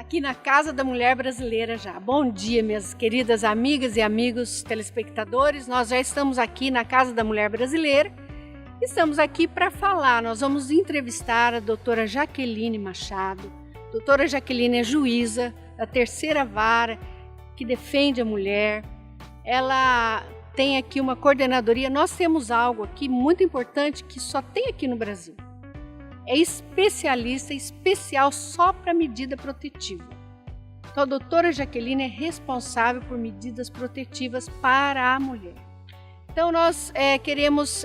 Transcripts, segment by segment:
aqui na Casa da Mulher Brasileira já. Bom dia, minhas queridas amigas e amigos telespectadores. Nós já estamos aqui na Casa da Mulher Brasileira. Estamos aqui para falar, nós vamos entrevistar a doutora Jaqueline Machado. Doutora Jaqueline é juíza da terceira vara que defende a mulher. Ela tem aqui uma coordenadoria. Nós temos algo aqui muito importante que só tem aqui no Brasil. É especialista, especial só para medida protetiva. Então a doutora Jaqueline é responsável por medidas protetivas para a mulher. Então nós queremos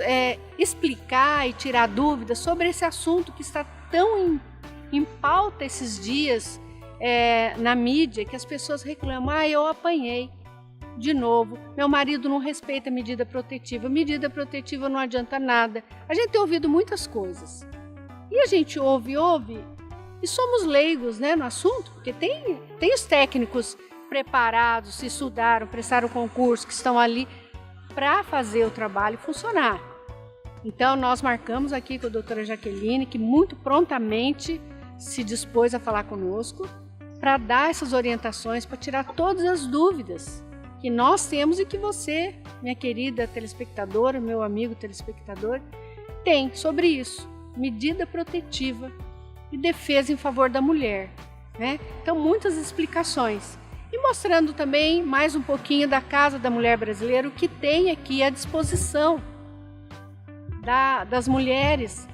explicar e tirar dúvidas sobre esse assunto que está tão em pauta esses dias na mídia, que as pessoas reclamam, eu apanhei de novo, meu marido não respeita a medida protetiva não adianta nada. A gente tem ouvido muitas coisas e a gente ouve e somos leigos, né, no assunto, porque tem os técnicos preparados, se estudaram, prestaram concurso, que estão ali para fazer o trabalho funcionar. Então nós marcamos aqui com a doutora Jaqueline, que muito prontamente se dispôs a falar conosco para dar essas orientações, para tirar todas as dúvidas que nós temos e que você, minha querida telespectadora, meu amigo telespectador, tem sobre isso, medida protetiva e defesa em favor da mulher, né? Então muitas explicações. E mostrando também mais um pouquinho da Casa da Mulher Brasileira, o que tem aqui à disposição das mulheres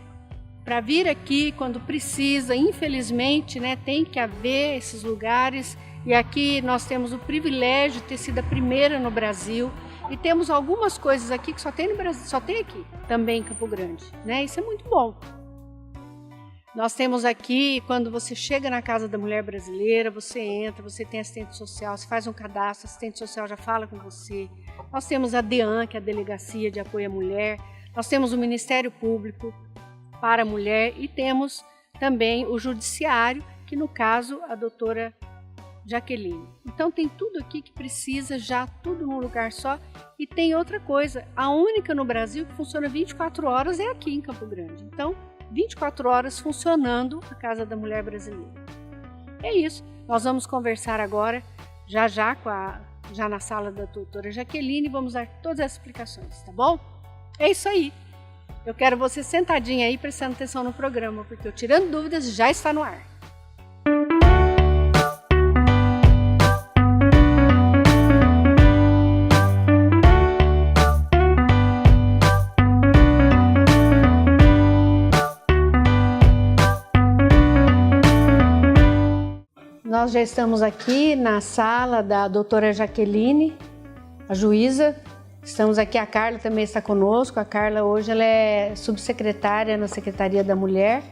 para vir aqui quando precisa. Infelizmente, né, tem que haver esses lugares e aqui nós temos o privilégio de ter sido a primeira no Brasil e temos algumas coisas aqui que só tem no Brasil, só tem aqui, também em Campo Grande, né? Isso é muito bom. Nós temos aqui, quando você chega na Casa da Mulher Brasileira, você entra, você tem assistente social, você faz um cadastro, o assistente social já fala com você. Nós temos a DEAN, que é a Delegacia de Apoio à Mulher. Nós temos o Ministério Público para a Mulher e temos também o Judiciário, que no caso a doutora Jaqueline. Então tem tudo aqui que precisa já, tudo num lugar só. E tem outra coisa, a única no Brasil que funciona 24 horas é aqui em Campo Grande. Então, 24 horas funcionando a Casa da Mulher Brasileira. É isso, nós vamos conversar agora, já na sala da doutora Jaqueline, vamos dar todas as explicações, tá bom? É isso aí, eu quero você sentadinha aí prestando atenção no programa, porque o Tirando Dúvidas já está no ar. Nós já estamos aqui na sala da doutora Jaqueline, a juíza. Estamos aqui, a Carla também está conosco. A Carla hoje ela é subsecretária na Secretaria da Mulher,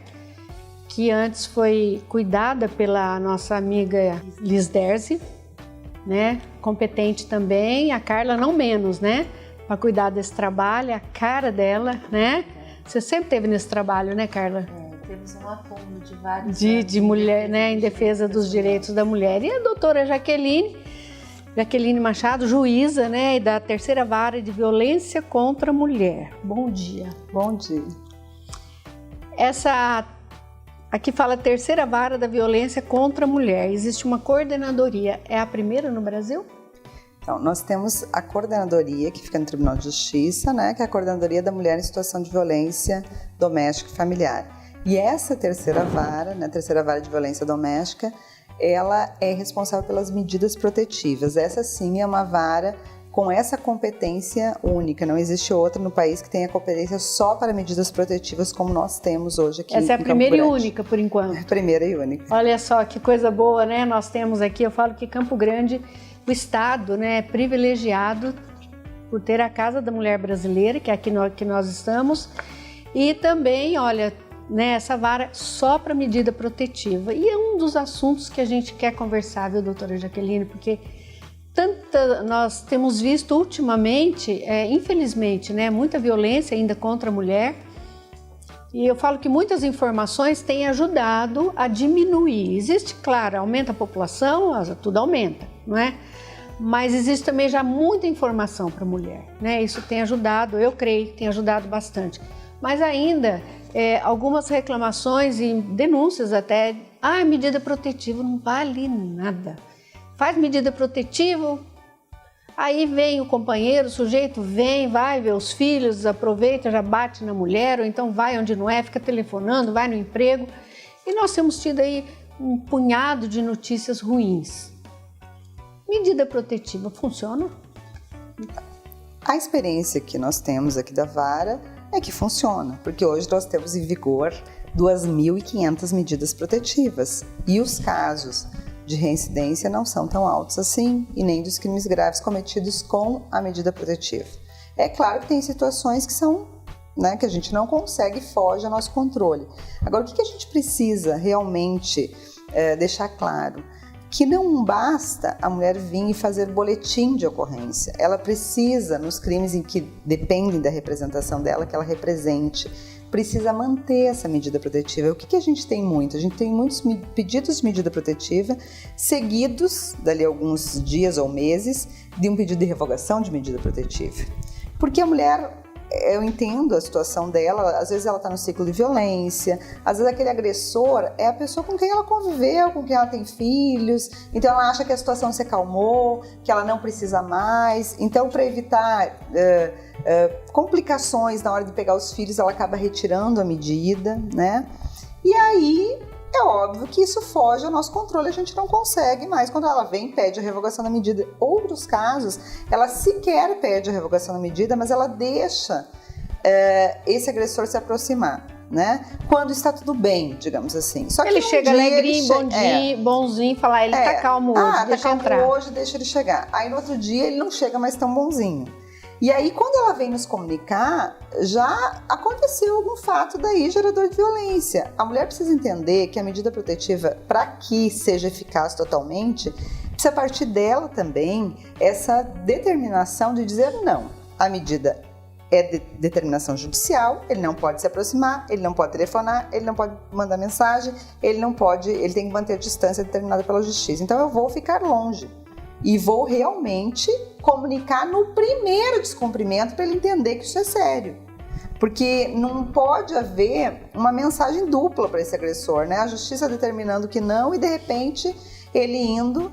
que antes foi cuidada pela nossa amiga Liz Derzi, né? Competente também, a Carla não menos, né? Para cuidar desse trabalho, a cara dela, né? Você sempre esteve nesse trabalho, né, Carla? Temos um acúmulo de vários de mulher, né, em defesa dos direitos da mulher. E a doutora Jaqueline Machado, juíza, né, e da terceira vara de violência contra a mulher. Bom dia. Bom dia. Essa aqui fala terceira vara da violência contra a mulher. Existe uma coordenadoria. É a primeira no Brasil? Então, nós temos a coordenadoria que fica no Tribunal de Justiça, né, que é a Coordenadoria da Mulher em Situação de Violência Doméstica e Familiar. E essa terceira vara, né, a terceira vara de violência doméstica, ela é responsável pelas medidas protetivas. Essa sim é uma vara com essa competência única. Não existe outra no país que tenha competência só para medidas protetivas como nós temos hoje aqui. Essa é a primeira e única, por enquanto. É a primeira e única. Olha só que coisa boa, né? Nós temos aqui, eu falo que Campo Grande, o Estado, né, é privilegiado por ter a Casa da Mulher Brasileira, que é aqui que nós estamos, e também, olha, né, essa vara só para medida protetiva. E é um dos assuntos que a gente quer conversar, viu, doutora Jaqueline? Porque nós temos visto ultimamente, infelizmente, né, muita violência ainda contra a mulher. E eu falo que muitas informações têm ajudado a diminuir. Existe, claro, aumenta a população, tudo aumenta, não é? Mas existe também já muita informação para a mulher, né? Isso tem ajudado, eu creio que tem ajudado bastante. Mas ainda algumas reclamações e denúncias até medida protetiva não vale nada. Faz medida protetiva, aí vem o companheiro, o sujeito vem, vai ver os filhos, aproveita, já bate na mulher, ou então vai onde não é, fica telefonando, vai no emprego. E nós temos tido aí um punhado de notícias ruins. Medida protetiva funciona? A experiência que nós temos aqui da vara é que funciona, porque hoje nós temos em vigor 2.500 medidas protetivas e os casos de reincidência não são tão altos assim e nem dos crimes graves cometidos com a medida protetiva. É claro que tem situações que são, que a gente não consegue e foge ao nosso controle. Agora, o que a gente precisa realmente deixar claro? Que não basta a mulher vir e fazer boletim de ocorrência. Ela precisa, nos crimes em que dependem da representação dela, que ela represente. Precisa manter essa medida protetiva. O que a gente tem muito? A gente tem muitos pedidos de medida protetiva seguidos, dali alguns dias ou meses, de um pedido de revogação de medida protetiva. Porque a mulher, eu entendo a situação dela, às vezes ela está no ciclo de violência, às vezes aquele agressor é a pessoa com quem ela conviveu, com quem ela tem filhos, então ela acha que a situação se acalmou, que ela não precisa mais, então para evitar complicações na hora de pegar os filhos, ela acaba retirando a medida, né? E aí é óbvio que isso foge ao nosso controle, a gente não consegue mais. Quando ela vem, pede a revogação da medida. Outros casos, ela sequer pede a revogação da medida, mas ela deixa esse agressor se aproximar, né? Quando está tudo bem, digamos assim. Só que ele chega alegrinho, bonzinho, falar, ele tá calmo hoje, deixa entrar. Hoje, deixa ele chegar. Aí no outro dia ele não chega mais tão bonzinho. E aí, quando ela vem nos comunicar, já aconteceu algum fato daí gerador de violência. A mulher precisa entender que a medida protetiva, para que seja eficaz totalmente, precisa partir dela também essa determinação de dizer não. A medida é de determinação judicial, ele não pode se aproximar, ele não pode telefonar, ele não pode mandar mensagem, ele tem que manter a distância determinada pela justiça. Então, eu vou ficar longe. E vou realmente comunicar no primeiro descumprimento para ele entender que isso é sério. Porque não pode haver uma mensagem dupla para esse agressor, né? A justiça determinando que não e de repente ele indo.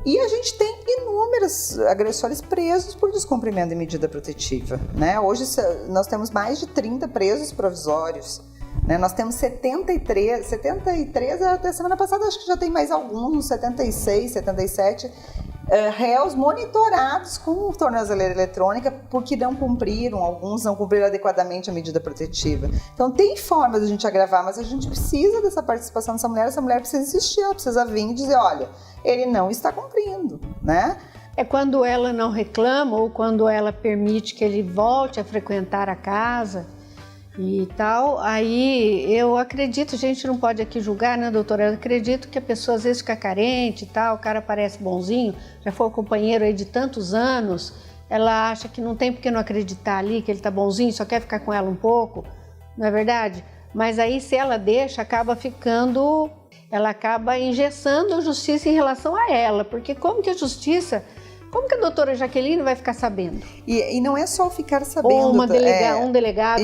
E a gente tem inúmeros agressores presos por descumprimento de medida protetiva, né? Hoje nós temos mais de 30 presos provisórios. Nós temos 73 até semana passada, acho que já tem mais alguns, 76, 77 réus monitorados com tornozeleira eletrônica porque alguns não cumpriram adequadamente a medida protetiva. Então tem formas de a gente agravar, mas a gente precisa dessa participação dessa mulher, essa mulher precisa insistir, ela precisa vir e dizer, olha, ele não está cumprindo, né? É quando ela não reclama ou quando ela permite que ele volte a frequentar a casa e tal, aí eu acredito, a gente não pode aqui julgar, né, doutora? Eu acredito que a pessoa às vezes fica carente e tal, o cara parece bonzinho, já foi companheiro aí de tantos anos, ela acha que não tem por que não acreditar ali, que ele tá bonzinho, só quer ficar com ela um pouco, não é verdade? Mas aí se ela deixa, ela acaba engessando a justiça em relação a ela, porque como que a doutora Jaqueline vai ficar sabendo? E não é só ficar sabendo. Ou uma delegada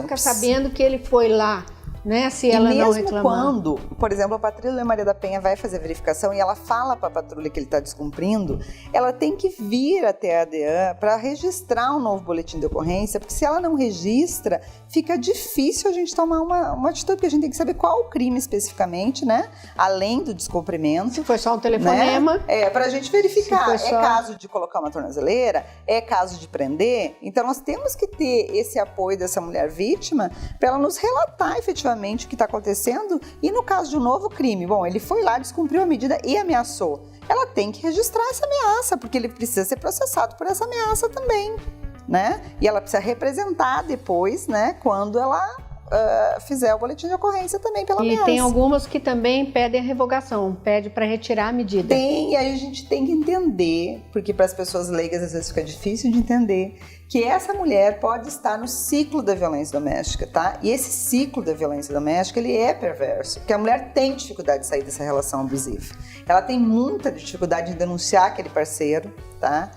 ficar sabendo que ele foi lá, né? Se ela não reclamar. E mesmo quando, por exemplo, a Patrulha Maria da Penha vai fazer a verificação e ela fala para a patrulha que ele está descumprindo, ela tem que vir até a DEAN para registrar um novo boletim de ocorrência, porque se ela não registra, fica difícil a gente tomar uma atitude, porque a gente tem que saber qual o crime especificamente, né? Além do descumprimento. Se foi só um telefonema. Né? Para a gente verificar. É caso de colocar uma tornozeleira? É caso de prender? Então, nós temos que ter esse apoio dessa mulher vítima para ela nos relatar efetivamente o que está acontecendo e no caso de um novo crime, bom, ele foi lá, descumpriu a medida e ameaçou. Ela tem que registrar essa ameaça, porque ele precisa ser processado por essa ameaça também, né? E ela precisa representar depois, né, quando ela fizer o boletim de ocorrência também pela ameaça. E tem algumas que também pedem a revogação, pede para retirar a medida. Tem, e aí a gente tem que entender, porque para as pessoas leigas às vezes fica difícil de entender, que essa mulher pode estar no ciclo da violência doméstica, tá? E esse ciclo da violência doméstica, ele é perverso, porque a mulher tem dificuldade de sair dessa relação abusiva. Ela tem muita dificuldade de denunciar aquele parceiro, tá?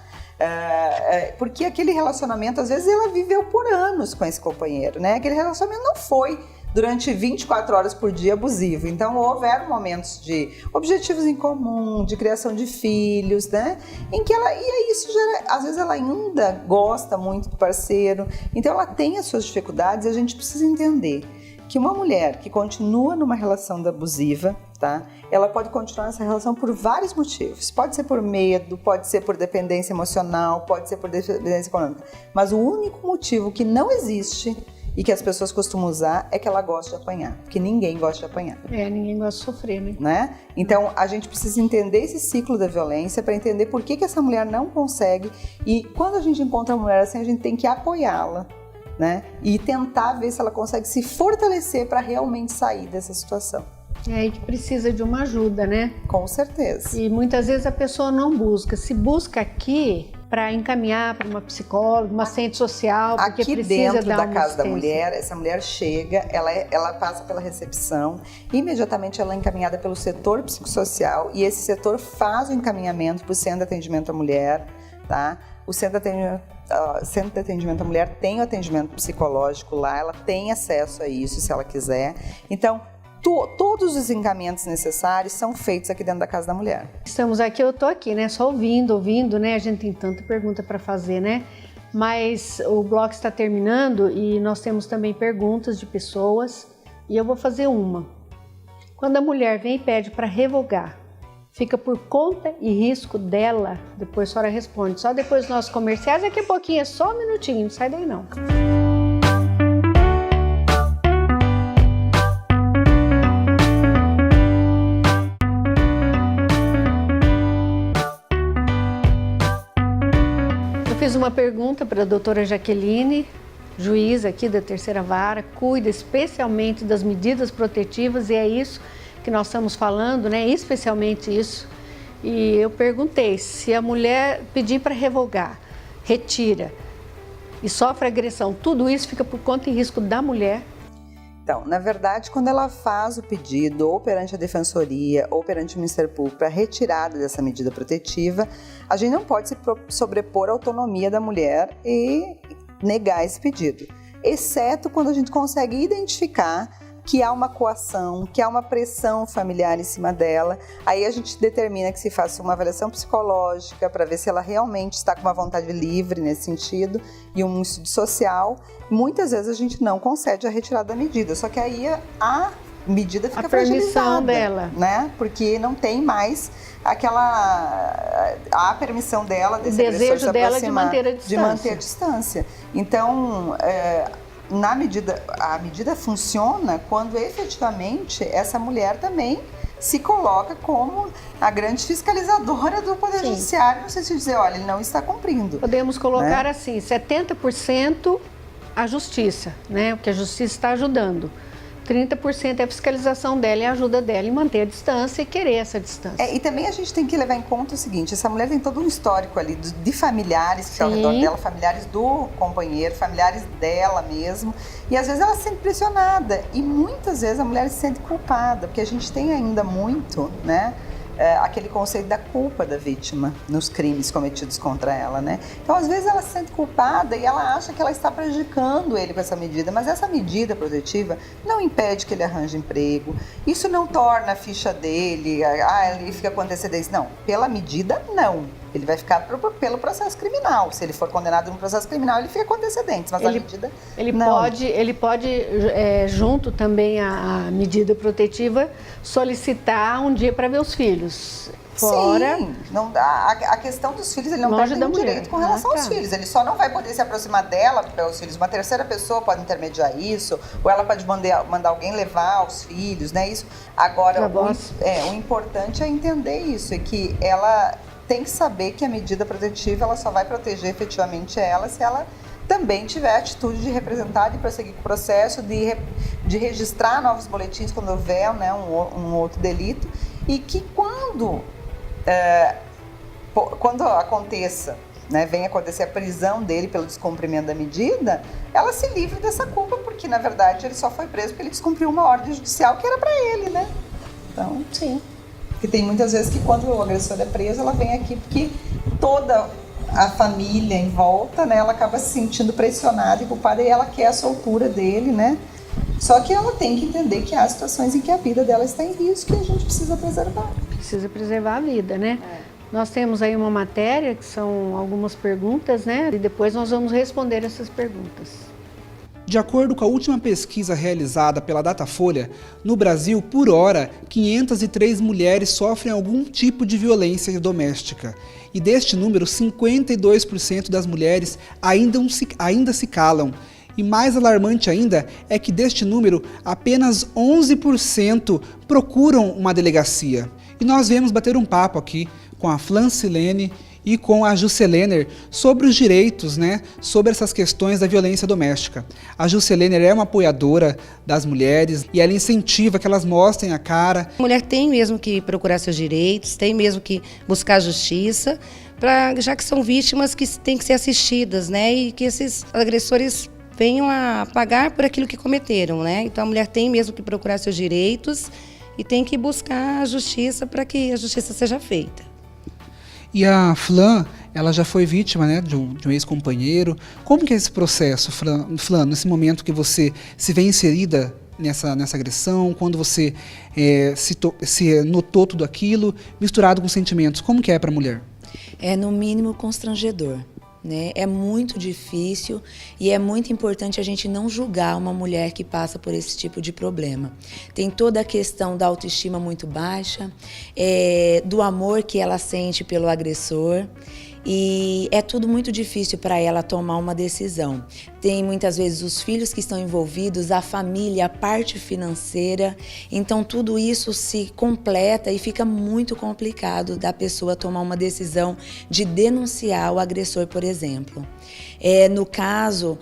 Porque aquele relacionamento, às vezes ela viveu por anos com esse companheiro, né? Aquele relacionamento não foi durante 24 horas por dia abusivo. Então houveram momentos de objetivos em comum, de criação de filhos, né? Em que ela, e aí isso já, às vezes ela ainda gosta muito do parceiro, então ela tem as suas dificuldades e a gente precisa entender que uma mulher que continua numa relação abusiva, tá? Ela pode continuar nessa relação por vários motivos. Pode ser por medo, pode ser por dependência emocional, pode ser por dependência econômica. Mas o único motivo que não existe e que as pessoas costumam usar é que ela gosta de apanhar. Porque ninguém gosta de apanhar. Ninguém gosta de sofrer, né? Então, a gente precisa entender esse ciclo da violência para entender por que essa mulher não consegue. E quando a gente encontra uma mulher assim, a gente tem que apoiá-la, né? E tentar ver se ela consegue se fortalecer para realmente sair dessa situação. E que precisa de uma ajuda, né? Com certeza. E muitas vezes a pessoa não busca. Se busca aqui para encaminhar para uma psicóloga, uma assistente social, porque aqui precisa dentro dar da uma casa assistência. da mulher, essa mulher chega, ela passa pela recepção, imediatamente ela é encaminhada pelo setor psicossocial e esse setor faz o encaminhamento para o centro de atendimento à mulher, tá? O centro de atendimento à mulher tem o atendimento psicológico lá, ela tem acesso a isso se ela quiser. Então, todos os encaminhamentos necessários são feitos aqui dentro da Casa da Mulher. Estamos aqui, eu estou aqui, né? Só ouvindo, né? A gente tem tanta pergunta para fazer, né? Mas o bloco está terminando e nós temos também perguntas de pessoas e eu vou fazer uma. Quando a mulher vem e pede para revogar, fica por conta e risco dela? Depois a senhora responde. Só depois dos nossos comerciais, daqui a pouquinho, é só um minutinho, não sai daí não. Fiz uma pergunta para a doutora Jaqueline, juiz aqui da terceira vara, cuida especialmente das medidas protetivas e é isso que nós estamos falando, né? Especialmente isso. E eu perguntei se a mulher pedir para revogar, retira e sofre agressão, tudo isso fica por conta e risco da mulher? Então, na verdade, quando ela faz o pedido ou perante a Defensoria ou perante o Ministério Público para retirada dessa medida protetiva, a gente não pode se sobrepor à autonomia da mulher e negar esse pedido, exceto quando a gente consegue identificar que há uma coação, que há uma pressão familiar em cima dela. Aí a gente determina que se faça uma avaliação psicológica para ver se ela realmente está com uma vontade livre nesse sentido e um estudo social. Muitas vezes a gente não concede a retirada da medida, só que aí a medida fica fragilizada, dela, né? Porque não tem mais a permissão dela desse desejo dela de manter a distância. Então, a medida funciona quando efetivamente essa mulher também se coloca como a grande fiscalizadora do Poder Judiciário, não sei se dizer, olha, ele não está cumprindo. Podemos colocar assim, 70% a justiça, né? Porque a justiça está ajudando. 30% é a fiscalização dela e a ajuda dela em manter a distância e querer essa distância. E também a gente tem que levar em conta o seguinte, essa mulher tem todo um histórico ali de familiares que estão ao redor dela, familiares do companheiro, familiares dela mesmo, e às vezes ela se sente pressionada e muitas vezes a mulher se sente culpada, porque a gente tem ainda muito, né, aquele conceito da culpa da vítima nos crimes cometidos contra ela, né? Então, às vezes ela se sente culpada e ela acha que ela está prejudicando ele com essa medida, mas essa medida protetiva não impede que ele arranje emprego, isso não torna a ficha dele, ele fica com antecedência, não, pela medida não. Ele vai ficar pelo processo criminal. Se ele for condenado num processo criminal, ele fica com antecedentes, mas a medida não. Ele pode junto também à medida protetiva, solicitar um dia para ver os filhos. Fora. Sim, a questão dos filhos, ele não tem nenhum direito com relação aos filhos. Ele só não vai poder se aproximar dela pelos filhos. Uma terceira pessoa pode intermediar isso, ou ela pode mandar alguém levar os filhos, né? Isso. Agora, o importante é entender isso, é que ela tem que saber que a medida protetiva ela só vai proteger efetivamente ela se ela também tiver a atitude de representar, de prosseguir com o processo, de registrar novos boletins quando houver, né, um outro delito, e que quando aconteça, né, venha acontecer a prisão dele pelo descumprimento da medida, ela se livre dessa culpa, porque na verdade ele só foi preso porque ele descumpriu uma ordem judicial que era para ele, né? Então, sim. Porque tem muitas vezes que quando o agressor é preso, ela vem aqui porque toda a família em volta, né, ela acaba se sentindo pressionada e culpada e ela quer a soltura dele, né? Só que ela tem que entender que há situações em que a vida dela está em risco e a gente precisa preservar. Precisa preservar a vida, né? Nós temos aí uma matéria que são algumas perguntas, né? E depois nós vamos responder essas perguntas. De acordo com a última pesquisa realizada pela Datafolha, no Brasil, por hora, 503 mulheres sofrem algum tipo de violência doméstica. E deste número, 52% das mulheres ainda se calam. E mais alarmante ainda é que deste número, apenas 11% procuram uma delegacia. E nós viemos bater um papo aqui com a Flancilene e com a Jusceléner sobre os direitos, né, sobre essas questões da violência doméstica. A Jusceléner é uma apoiadora das mulheres e ela incentiva que elas mostrem a cara. A mulher tem mesmo que procurar seus direitos, tem mesmo que buscar justiça, já que são vítimas que têm que ser assistidas, né, e que esses agressores venham a pagar por aquilo que cometeram, né? Então a mulher tem mesmo que procurar seus direitos e tem que buscar a justiça para que a justiça seja feita. E a Flan, ela já foi vítima, né, de um ex-companheiro. Como que é esse processo, Flan, nesse momento que você se vê inserida nessa agressão, quando você se notou tudo aquilo, misturado com sentimentos, como que é para a mulher? É no mínimo constrangedor. Né? É muito difícil e é muito importante a gente não julgar uma mulher que passa por esse tipo de problema. Tem toda a questão da autoestima muito baixa, do amor que ela sente pelo agressor. E é tudo muito difícil para ela tomar uma decisão. Tem muitas vezes os filhos que estão envolvidos, a família, a parte financeira. Então tudo isso se completa e fica muito complicado da pessoa tomar uma decisão de denunciar o agressor, por exemplo. No caso,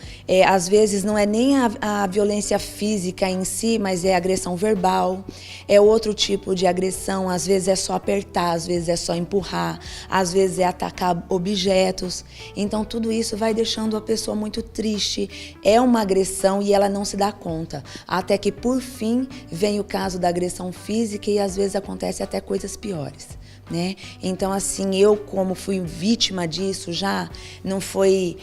às vezes não é nem a violência física em si, mas é agressão verbal, é outro tipo de agressão, às vezes é só apertar, às vezes é só empurrar, às vezes é atacar objetos. Então tudo isso vai deixando a pessoa muito triste, é uma agressão e ela não se dá conta, até que por fim vem o caso da agressão física e às vezes acontece até coisas piores. Né? Então assim, eu como fui vítima disso já, não foi,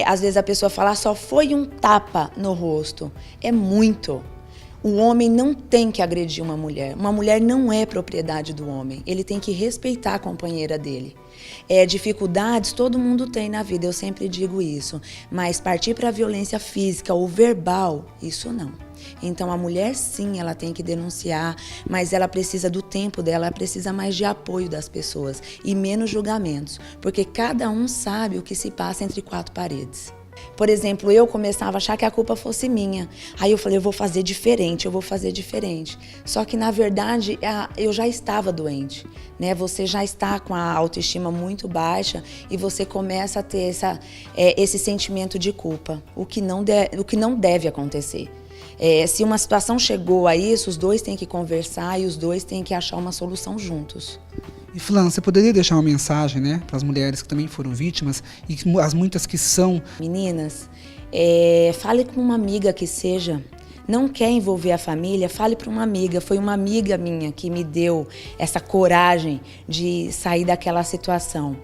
às vezes a pessoa fala, só foi um tapa no rosto, é muito. O homem não tem que agredir uma mulher não é propriedade do homem, ele tem que respeitar a companheira dele. Dificuldades todo mundo tem na vida, eu sempre digo isso, mas partir para a violência física ou verbal, isso não. Então a mulher sim, ela tem que denunciar, mas ela precisa do tempo dela, ela precisa mais de apoio das pessoas e menos julgamentos, porque cada um sabe o que se passa entre quatro paredes. Por exemplo, eu começava a achar que a culpa fosse minha. Aí eu falei, eu vou fazer diferente. Só que, na verdade, eu já estava doente, né? Você já está com a autoestima muito baixa e você começa a ter esse sentimento de culpa, o que não deve acontecer. Se uma situação chegou a isso, os dois têm que conversar e os dois têm que achar uma solução juntos. E Flan, você poderia deixar uma mensagem, né, para as mulheres que também foram vítimas e as muitas que são? Meninas, fale com uma amiga que seja. Não quer envolver a família, fale para uma amiga. Foi uma amiga minha que me deu essa coragem de sair daquela situação.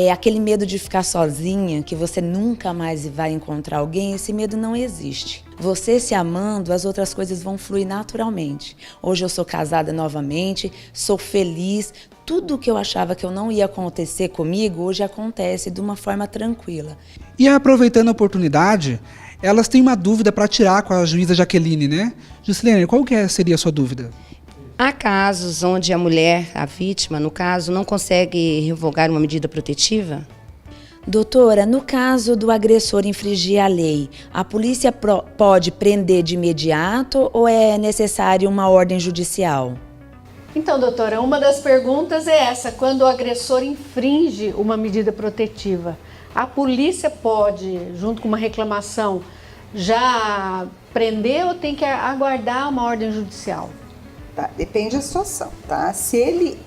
Aquele medo de ficar sozinha, que você nunca mais vai encontrar alguém, esse medo não existe. Você se amando, as outras coisas vão fluir naturalmente. Hoje eu sou casada novamente, sou feliz. Tudo que eu achava que eu não ia acontecer comigo, hoje acontece de uma forma tranquila. E aproveitando a oportunidade, elas têm uma dúvida para tirar com a juíza Jaqueline, né? Jusceléner, qual seria a sua dúvida? Há casos onde a mulher, a vítima, no caso, não consegue revogar uma medida protetiva? Doutora, no caso do agressor infringir a lei, a polícia pode prender de imediato ou é necessário uma ordem judicial? Então, doutora, uma das perguntas é essa: quando o agressor infringe uma medida protetiva, a polícia pode, junto com uma reclamação, já prender ou tem que aguardar uma ordem judicial? Tá, depende da situação, tá? Se ele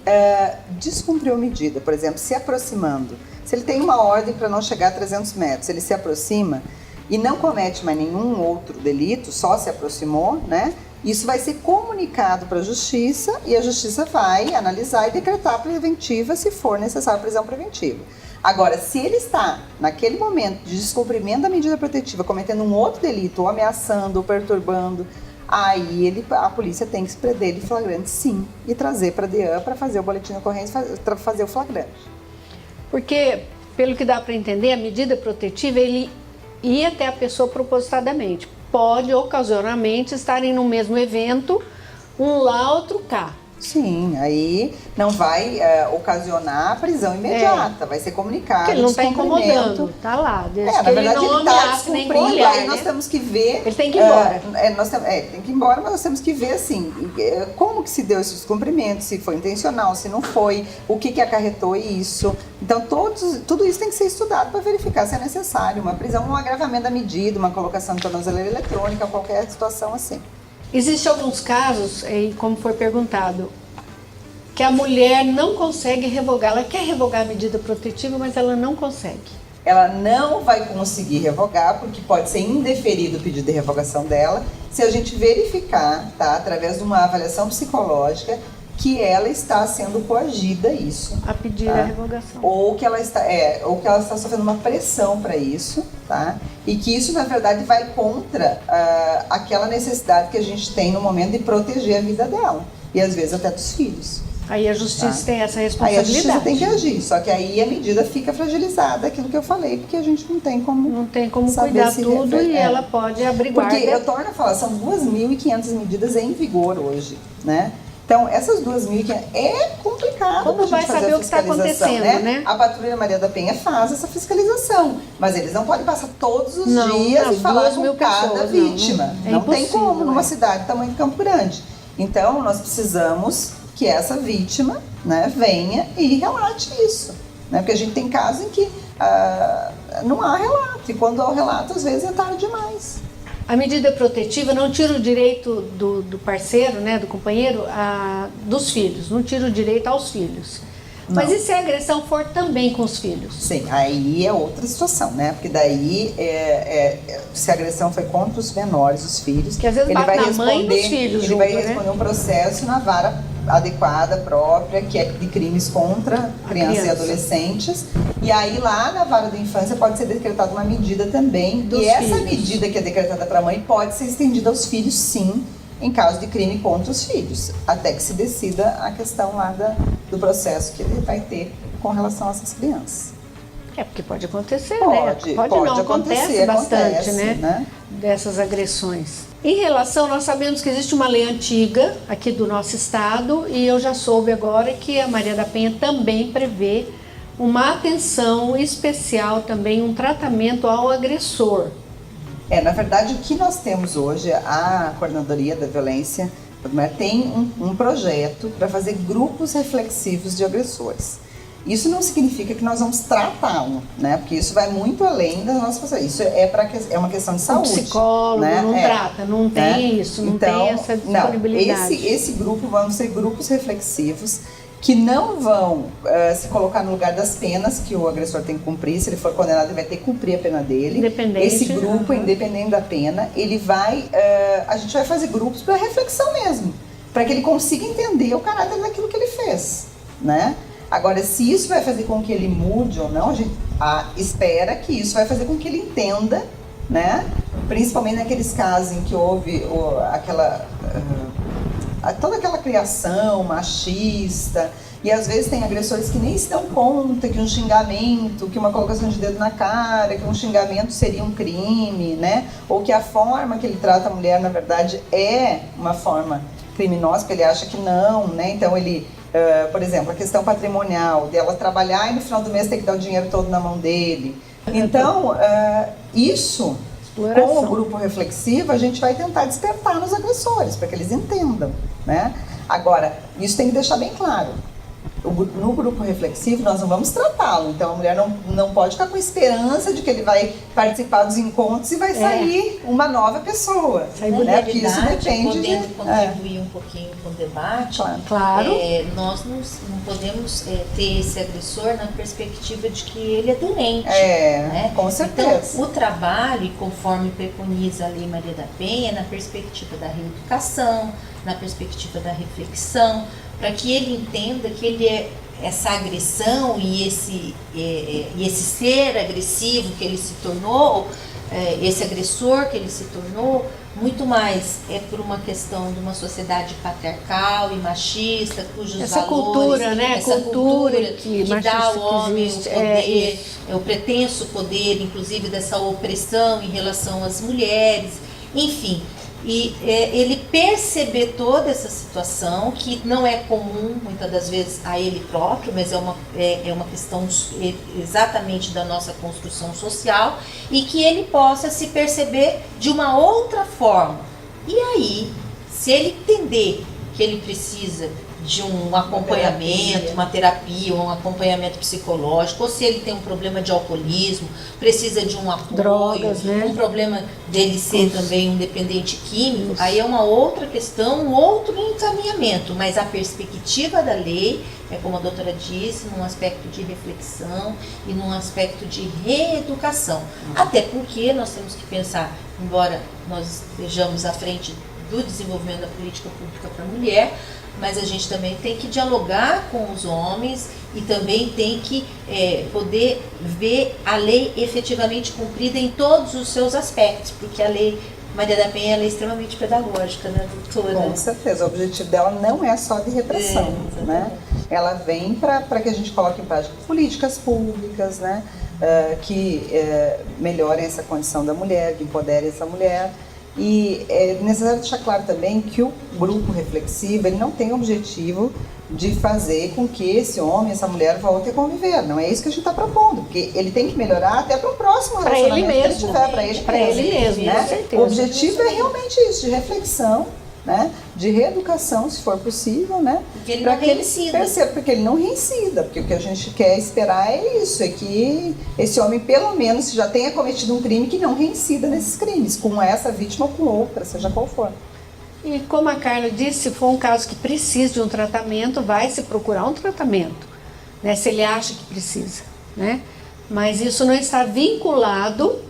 descumpriu a medida, por exemplo, se aproximando, se ele tem uma ordem para não chegar a 300 metros, ele se aproxima e não comete mais nenhum outro delito, só se aproximou, né? Isso vai ser comunicado para a justiça e a justiça vai analisar e decretar a preventiva se for necessário prisão preventiva. Agora, se ele está, naquele momento de descumprimento da medida protetiva, cometendo um outro delito, ou ameaçando, ou perturbando, aí a polícia tem que se prender ele flagrante sim e trazer para a DEAN para fazer o boletim de ocorrência, para fazer o flagrante. Porque, pelo que dá para entender, a medida protetiva, ele ia até a pessoa propositadamente. Pode, ocasionalmente, estarem no mesmo evento, um lá, outro cá. Sim, aí não vai ocasionar a prisão imediata, vai ser comunicado. Porque ele não está incomodando, está lá. Na verdade ele está descumprindo, aí nós temos que ver... Ele tem que ir embora. Tem que ir embora, mas nós temos que ver, assim, como que se deu esse descumprimento, se foi intencional, se não foi, o que acarretou isso. Então, tudo isso tem que ser estudado para verificar se é necessário uma prisão, um agravamento da medida, uma colocação de tornozeleira eletrônica, qualquer situação assim. Existem alguns casos, como foi perguntado, que a mulher não consegue revogar. Ela quer revogar a medida protetiva, mas ela não consegue. Ela não vai conseguir revogar, porque pode ser indeferido o pedido de revogação dela, se a gente verificar, tá, através de uma avaliação psicológica, que ela está sendo coagida a isso. A pedir, tá? A revogação. Ou que ela está sofrendo uma pressão para isso, tá? E que isso, na verdade, vai contra aquela necessidade que a gente tem no momento de proteger a vida dela. E às vezes até dos filhos. Aí a justiça tem essa responsabilidade. Aí a justiça tem que agir, só que aí a medida fica fragilizada, aquilo que eu falei, porque a gente não tem como cuidar tudo e ela pode abrir guarda. Porque eu torno a falar, são 2.500 medidas em vigor hoje, né? Então, essas 2.500 é complicado. Como vai saber o que está acontecendo, né? A Patrulha Maria da Penha faz essa fiscalização, mas eles não podem passar todos os dias e falar com cada vítima. Não tem como numa cidade do tamanho de Campo Grande. Então, nós precisamos que essa vítima, né, venha e relate isso. Né? Porque a gente tem casos em que não há relato, e quando há o relato, às vezes é tarde demais. A medida protetiva não tira o direito do parceiro, né, do companheiro, dos filhos, não tira o direito aos filhos. Não. Mas e se a agressão for também com os filhos? Sim, aí é outra situação, né? Porque daí, se a agressão foi contra os menores, os filhos, que às vezes ele vai na mãe dos filhos ele vai responder um processo na vara adequada, própria, que é de crimes contra crianças e adolescentes. E aí lá na vara da infância pode ser decretada uma medida também. E essa medida que é decretada para a mãe pode ser estendida aos filhos, sim, em caso de crime contra os filhos, até que se decida a questão lá do processo que ele vai ter com relação a essas crianças. Porque pode acontecer, né? Pode não, acontece bastante, né? Dessas agressões. Em relação, nós sabemos que existe uma lei antiga aqui do nosso estado e eu já soube agora que a Maria da Penha também prevê uma atenção especial também, um tratamento ao agressor. Na verdade, o que nós temos hoje, a Coordenadoria da Violência da Mulher tem um projeto para fazer grupos reflexivos de agressores. Isso não significa que nós vamos tratá-lo, né? Porque isso vai muito além da nossa pessoa. Isso é uma questão de saúde. O psicólogo, né? Não trata, não tem isso, não tem essa disponibilidade. Esse grupo vão ser grupos reflexivos que não vão se colocar no lugar das penas que o agressor tem que cumprir. Se ele for condenado, ele vai ter que cumprir a pena dele. Esse grupo, independente da pena, ele vai... a gente vai fazer grupos para reflexão mesmo, para que ele consiga entender o caráter daquilo que ele fez, né? Agora, se isso vai fazer com que ele mude ou não, a gente espera que isso vai fazer com que ele entenda, né? Principalmente naqueles casos em que houve toda aquela criação machista, e às vezes tem agressores que nem se dão conta que um xingamento, que uma colocação de dedo na cara, que um xingamento seria um crime, né? Ou que a forma que ele trata a mulher, na verdade, é uma forma criminosa, porque ele acha que não, né? Então ele... por exemplo, a questão patrimonial, dela trabalhar e no final do mês ter que dar o dinheiro todo na mão dele. Então, isso, com o grupo reflexivo, a gente vai tentar despertar nos agressores, para que eles entendam, né? Agora, isso tem que deixar bem claro. No grupo reflexivo, nós não vamos tratá-lo. Então, a mulher não pode ficar com esperança de que ele vai participar dos encontros e vai sair uma nova pessoa. Né? Porque isso depende podendo contribuir um pouquinho com o debate, claro. Nós não podemos ter esse agressor na perspectiva de que ele é doente. Né? Com certeza. Então, o trabalho, conforme preconiza a Lei Maria da Penha, na perspectiva da reeducação, na perspectiva da reflexão, para que ele entenda que ele essa agressão e esse ser agressivo que ele se tornou, esse agressor que ele se tornou, muito mais é por uma questão de uma sociedade patriarcal e machista, cujos essa valores, cultura, né? essa cultura que dá ao homem o existe, poder, o pretenso poder, inclusive dessa opressão em relação às mulheres, enfim. E ele perceber toda essa situação, que não é comum muitas das vezes a ele próprio, mas é uma questão exatamente da nossa construção social, e que ele possa se perceber de uma outra forma. E aí, se ele entender que ele precisa de um acompanhamento, uma terapia, um acompanhamento psicológico, ou se ele tem um problema de alcoolismo, precisa de um apoio, drogas, né? Um problema dele ser também um dependente químico, aí é uma outra questão, um outro encaminhamento, mas a perspectiva da lei é, como a doutora disse, num aspecto de reflexão e num aspecto de reeducação. Até porque nós temos que pensar, embora nós estejamos à frente do desenvolvimento da política pública para a mulher, mas a gente também tem que dialogar com os homens e também tem que poder ver a lei efetivamente cumprida em todos os seus aspectos, porque a lei Maria da Penha é extremamente pedagógica, né, doutora? Com certeza, o objetivo dela não é só de repressão, né? Ela vem para que a gente coloque em prática políticas públicas, né, que melhorem essa condição da mulher, que empoderem essa mulher. E é necessário deixar claro também que o grupo reflexivo ele não tem o objetivo de fazer com que esse homem, essa mulher volte a conviver. Não é isso que a gente está propondo, porque ele tem que melhorar até para o próximo relacionamento que ele tiver, para ele mesmo, né? Com certeza. O objetivo é realmente isso, de reflexão, né? De reeducação, se for possível, né? Porque ele não reincida. Porque ele não reincida, porque o que a gente quer esperar é isso, é que esse homem pelo menos já tenha cometido um crime que não reincida nesses crimes, com essa vítima ou com outra, seja qual for. E como a Carla disse, se for um caso que precisa de um tratamento, vai se procurar um tratamento, né? Se ele acha que precisa, né? Mas isso não está vinculado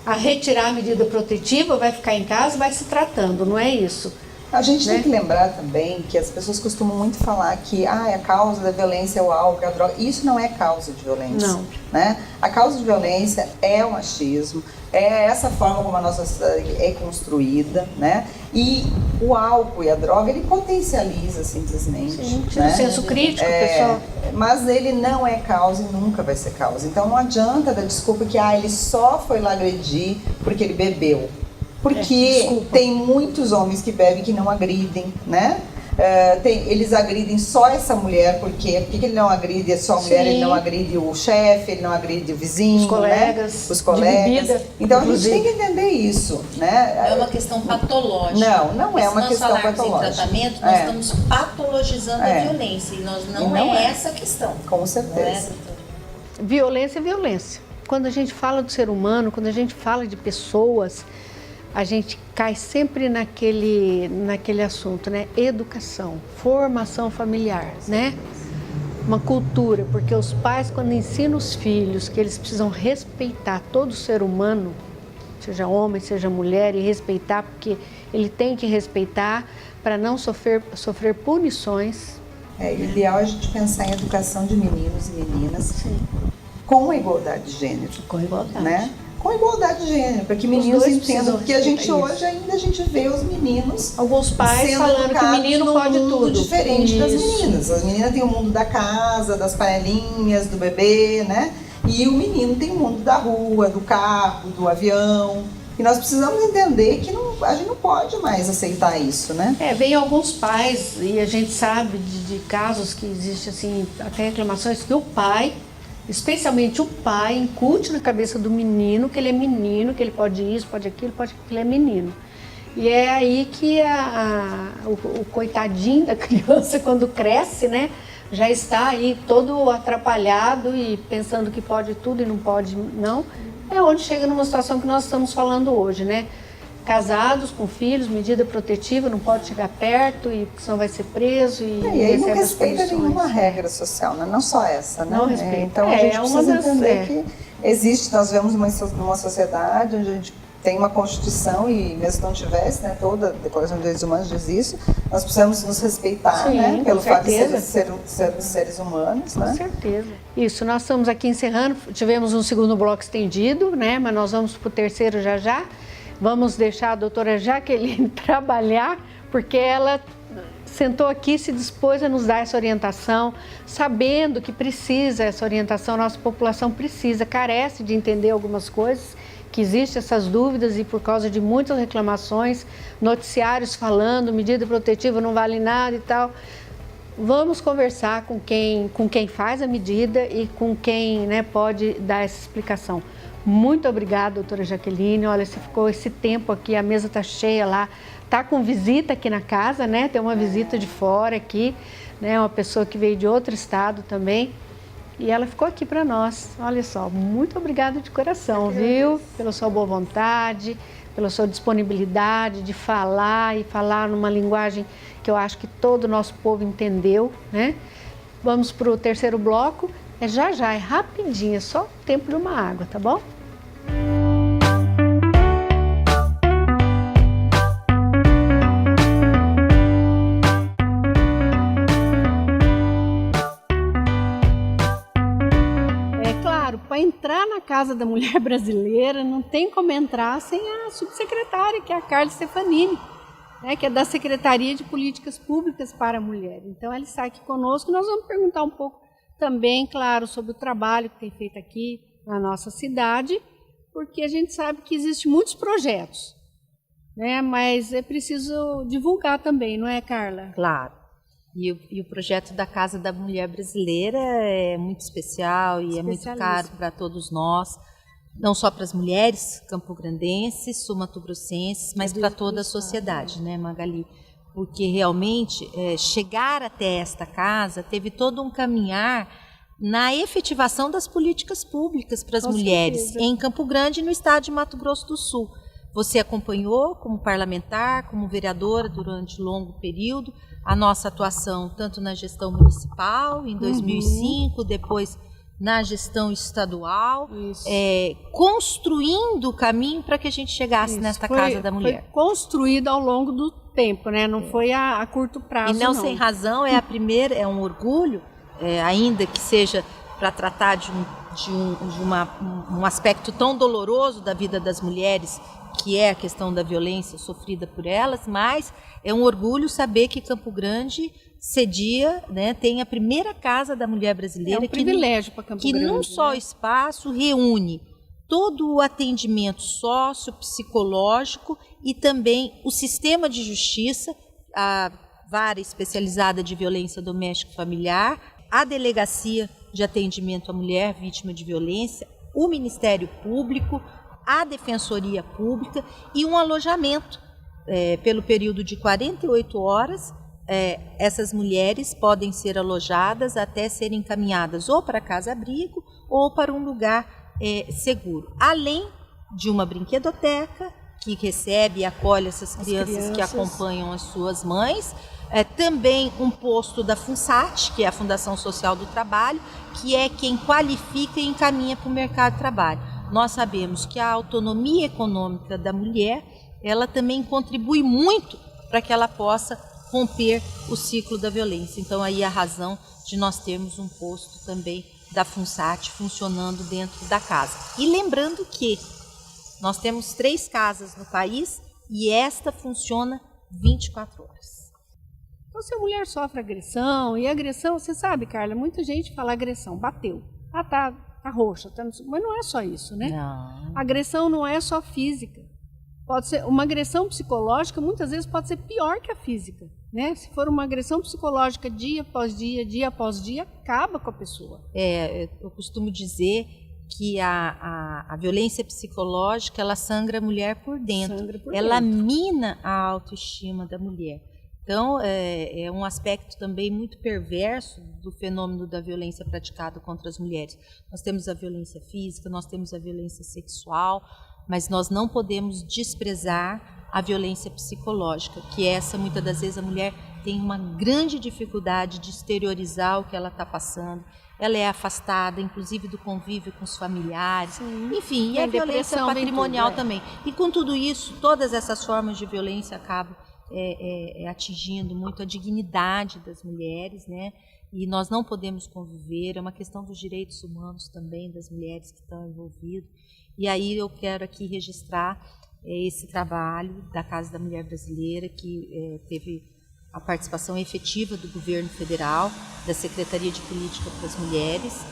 a retirar a medida protetiva, vai ficar em casa, vai se tratando, não é isso. A gente tem que lembrar também que as pessoas costumam muito falar que a causa da violência é o álcool, é a droga. Isso não é causa de violência. Não. Né? A causa de violência é o machismo, é essa forma como a nossa sociedade é construída, né? E o álcool e a droga, ele potencializa simplesmente. Sim, tira o senso crítico, pessoal. Mas ele não é causa e nunca vai ser causa. Então não adianta dar desculpa que ele só foi lá agredir porque ele bebeu. Porque tem muitos homens que bebem que não agridem, né? Eles agridem só essa mulher, porque ele não agride só a mulher, ele não agride o chefe, ele não agride o vizinho, os colegas, né? Os colegas. Bebida, então a gente tem que entender isso, né? É uma questão patológica. Não é uma questão patológica. Se nós falarmos em tratamento, nós estamos patologizando a violência, e não é essa a questão. Com certeza. Violência é violência. Quando a gente fala do ser humano, quando a gente fala de pessoas, a gente cai sempre naquele assunto, né? Educação, formação familiar, né? Uma cultura, porque os pais, quando ensinam os filhos que eles precisam respeitar todo ser humano, seja homem, seja mulher, e respeitar, porque ele tem que respeitar para não sofrer punições. O ideal é a gente pensar em educação de meninos e meninas com a igualdade de gênero. Com igualdade. Né? Com igualdade de gênero, para que meninos entendam, porque a gente hoje ainda vê os meninos, alguns pais sendo falando que o menino pode tudo, diferente das meninas. As meninas têm o mundo da casa, das panelinhas, do bebê, né? E o menino tem o mundo da rua, do carro, do avião. E nós precisamos entender que a gente não pode mais aceitar isso, né? Vem alguns pais, e a gente sabe de casos que existe assim, até reclamações que o pai, especialmente o pai, incute na cabeça do menino que ele é menino, que ele pode isso, pode aquilo, que ele é menino. E é aí que o coitadinho da criança, quando cresce, né, já está aí todo atrapalhado e pensando que pode tudo e não pode não. É onde chega numa situação que nós estamos falando hoje, né? Casados, com filhos, medida protetiva, não pode chegar perto, e senão vai ser preso. E aí não respeita nenhuma regra social, né? Não só essa, né? Não respeita. Então a gente precisa entender que existe, nós vemos numa sociedade onde a gente tem uma Constituição, e mesmo que não tivesse, né, toda a Declaração de Direitos Humanos diz isso, nós precisamos nos respeitar, né? Pelo fato de sermos seres humanos, né? Com certeza. Isso, nós estamos aqui encerrando, tivemos um segundo bloco estendido, né? Mas nós vamos para o terceiro já. Vamos deixar a doutora Jaqueline trabalhar, porque ela sentou aqui e se dispôs a nos dar essa orientação, sabendo que precisa essa orientação, nossa população precisa, carece de entender algumas coisas, que existem essas dúvidas e por causa de muitas reclamações, noticiários falando, medida protetiva não vale nada e tal. Vamos conversar com quem faz a medida e com quem, né, pode dar essa explicação. Muito obrigada, doutora Jaqueline. Olha, você ficou esse tempo aqui, a mesa está cheia lá, está com visita aqui na casa, né? Tem uma visita de fora aqui, né? Uma pessoa que veio de outro estado também. E ela ficou aqui para nós. Olha só, muito obrigada de coração, viu? Pela sua boa vontade, pela sua disponibilidade de falar e falar numa linguagem que eu acho que todo o nosso povo entendeu, né? Vamos para o terceiro bloco. Já, é rapidinho, é só o tempo de uma água, tá bom? Para entrar na Casa da Mulher Brasileira, não tem como entrar sem a subsecretária, que é a Carla Stefanini, né, que é da Secretaria de Políticas Públicas para a Mulher. Então, ela está aqui conosco. Nós vamos perguntar um pouco também, claro, sobre o trabalho que tem feito aqui na nossa cidade, porque a gente sabe que existem muitos projetos, né, mas é preciso divulgar também, não é, Carla? Claro. E o projeto da Casa da Mulher Brasileira é muito especial e é muito caro para todos nós, não só para as mulheres campograndenses, sul-mato-grossenses, mas para toda a sociedade, né, Magali? Porque realmente chegar até esta casa teve todo um caminhar na efetivação das políticas públicas para as mulheres em Campo Grande e no estado de Mato Grosso do Sul. Você acompanhou como parlamentar, como vereadora durante longo período a nossa atuação tanto na gestão municipal, em 2005, depois na gestão estadual, construindo o caminho para que a gente chegasse nesta Casa da Mulher. Foi construído ao longo do tempo, né? Não foi a curto prazo, e não sem razão, é a primeira, é um orgulho, ainda que seja para tratar de um aspecto tão doloroso da vida das mulheres, que é a questão da violência sofrida por elas, mas é um orgulho saber que Campo Grande cedia, né, tem a primeira Casa da Mulher Brasileira, privilégio para Campo Grande, que num só espaço reúne todo o atendimento sociopsicológico e também o sistema de justiça, a vara especializada de violência doméstica e familiar, a delegacia de atendimento à mulher vítima de violência, o Ministério Público, a Defensoria Pública e um alojamento pelo período de 48 horas. Essas mulheres podem ser alojadas até serem encaminhadas ou para casa-abrigo ou para um lugar seguro. Além de uma brinquedoteca que recebe e acolhe essas crianças que acompanham as suas mães, também um posto da FUNSAT, que é a Fundação Social do Trabalho, que é quem qualifica e encaminha para o mercado de trabalho. Nós sabemos que a autonomia econômica da mulher, ela também contribui muito para que ela possa romper o ciclo da violência. Então, aí a razão de nós termos um posto também da FUNSAT funcionando dentro da casa. E lembrando que nós temos 3 casas no país e esta funciona 24 horas. Então, se a mulher sofre agressão, e agressão, você sabe, Carla, muita gente fala agressão, bateu, tá roxa, mas não é só isso, né? Não. A agressão não é só física. Pode ser uma agressão psicológica, muitas vezes pode ser pior que a física, né? Se for uma agressão psicológica dia após dia após dia, acaba com a pessoa. Eu costumo dizer que a violência psicológica, ela sangra a mulher por dentro. Ela mina a autoestima da mulher. Então, é um aspecto também muito perverso do fenômeno da violência praticada contra as mulheres. Nós temos a violência física, nós temos a violência sexual, mas nós não podemos desprezar a violência psicológica, que essa, muitas das vezes, a mulher tem uma grande dificuldade de exteriorizar o que ela está passando. Ela é afastada, inclusive, do convívio com os familiares. Sim. Enfim, e a violência patrimonial também. E com tudo isso, todas essas formas de violência acabam atingindo muito a dignidade das mulheres, né? E nós não podemos conviver, é uma questão dos direitos humanos também das mulheres que estão envolvidas. E aí eu quero aqui registrar esse trabalho da Casa da Mulher Brasileira, que teve a participação efetiva do governo federal, da Secretaria de Política para as Mulheres.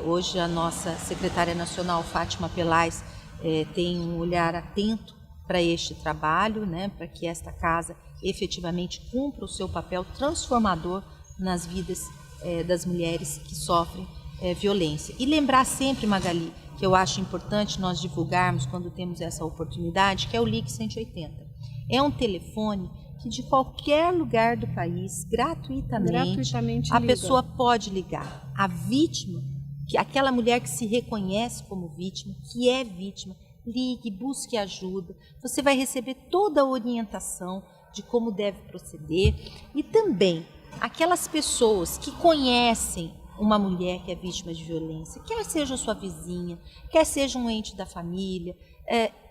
Hoje a nossa secretária nacional, Fátima Pelais, tem um olhar atento para este trabalho, né, para que esta casa efetivamente cumpra o seu papel transformador nas vidas das mulheres que sofrem violência. E lembrar sempre, Magali, que eu acho importante nós divulgarmos quando temos essa oportunidade, que é o Ligue 180. É um telefone que de qualquer lugar do país, gratuitamente a pessoa pode ligar. A vítima, aquela mulher que se reconhece como vítima, que é vítima, ligue, busque ajuda. Você vai receber toda a orientação de como deve proceder. E também aquelas pessoas que conhecem uma mulher que é vítima de violência, quer seja sua vizinha, quer seja um ente da família,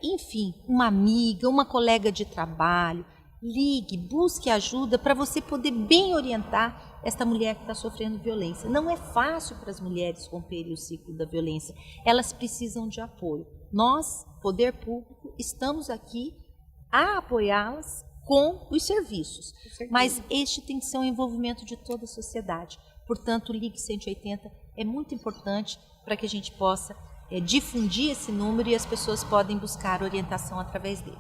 enfim, uma amiga, uma colega de trabalho, ligue, busque ajuda para você poder bem orientar esta mulher que está sofrendo violência. Não é fácil para as mulheres romperem o ciclo da violência, elas precisam de apoio. Nós, poder público, estamos aqui a apoiá-las com os serviços, mas este tem que ser um envolvimento de toda a sociedade. Portanto, o Ligue 180 é muito importante para que a gente possa difundir esse número e as pessoas podem buscar orientação através dele.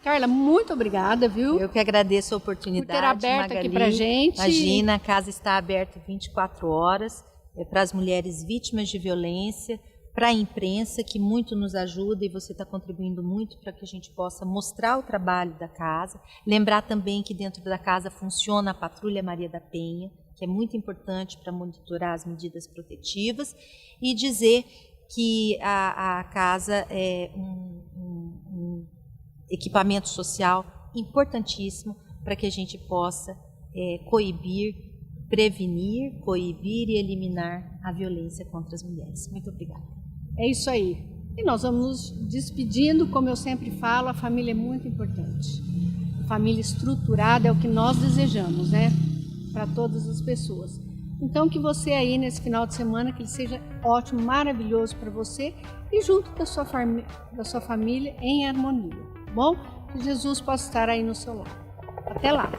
Carla, muito obrigada, viu? Eu que agradeço a oportunidade, por ter aberto Magali. aqui pra gente. Imagina, a casa está aberta 24 horas para as mulheres vítimas de violência, para a imprensa, que muito nos ajuda e você está contribuindo muito para que a gente possa mostrar o trabalho da casa. Lembrar também que dentro da casa funciona a Patrulha Maria da Penha, que é muito importante para monitorar as medidas protetivas, e dizer que a casa é um equipamento social importantíssimo para que a gente possa prevenir, coibir e eliminar a violência contra as mulheres. Muito obrigada. É isso aí. E nós vamos nos despedindo, como eu sempre falo, a família é muito importante. A família estruturada é o que nós desejamos, né? Para todas as pessoas. Então, que você aí nesse final de semana, que ele seja ótimo, maravilhoso para você e junto da sua família em harmonia, bom? Que Jesus possa estar aí no seu lado. Até lá!